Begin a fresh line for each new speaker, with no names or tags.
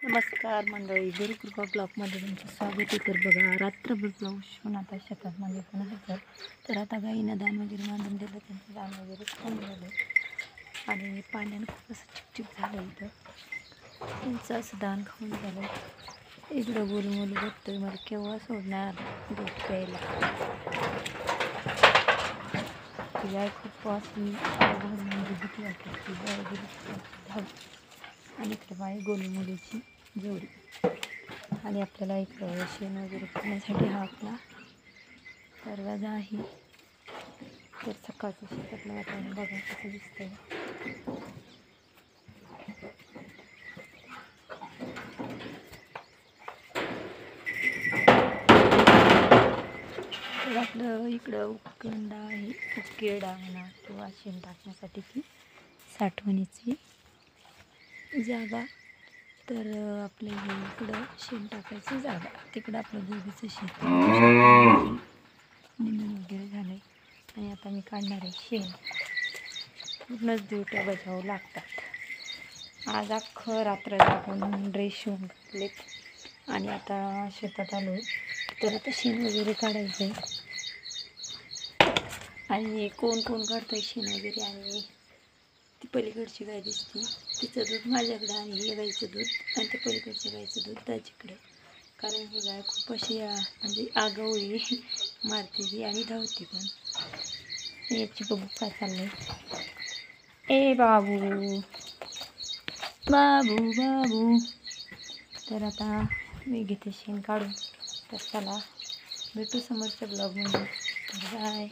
नमस्कार मंडळी, गुरुकृपा ब्लॉगमध्ये तुमचं स्वागत आहे. तर बघा, रात्रभर ब्लाऊज शिवून आता शेतामध्ये पण आहे. तर आता गाईनं दान वगैरे बांधून दिलं, त्यांचं दान वगैरे खाऊन झालं आणि पाण्यानं खूप असं चिपचिप झालं. इथं त्यांचं असं दान खाऊन झालं. इकडं गोलमोल बघतोय, मला केव्हा सोडणार दूध प्यायला. ती गाय खूप अशी म्हणजे भीती वाटते की गाय गेली धाव. आणि इकडे बाई गोलमुलीची जोडी आणि आपल्याला इकडं शेण वगैरे करण्यासाठी हा आपला दरवाजा आहे. तर सकाळचं शेतातलं वातावरण बघा कसं दिसतंय. तर आपलं इकडं उकंडा आहे, उकेडा म्हणा किंवा शेण टाकण्यासाठी ती साठवणीची जागा. तर आपल्या इकडं शेण टाकायची जागा, तिकडं आपलं दोघीचं शेत निंदून वगैरे झालं आहे. आणि आता मी काढणार आहे शेण. पूर्णच ड्युट्या बजावं लागतात. आज अख्खं रात्र जागून ड्रेस शिवून घातलेत आणि आता शेतात आलो. तर आता शेण वगैरे काढायचं आहे. आणि कोण कोण काढतं शेण वगैरे. आणि ती पलीकडची गाय दिसते, तिचं दूध माझ्याकडं आणि हे गाईचं दूध आणि ते पलीकडच्या गाईचं दूध दाजीकडं. कारण ही गाय खूप अशी म्हणजे आगाऊही मारते ती आणि धावते पण. याची बघू काय चाललंय. ए बाबू बाबू बाबू. तर आता मी घेते शेण काढून. तर चला भेटू समोरच्या ब्लॉगमध्ये. बाय.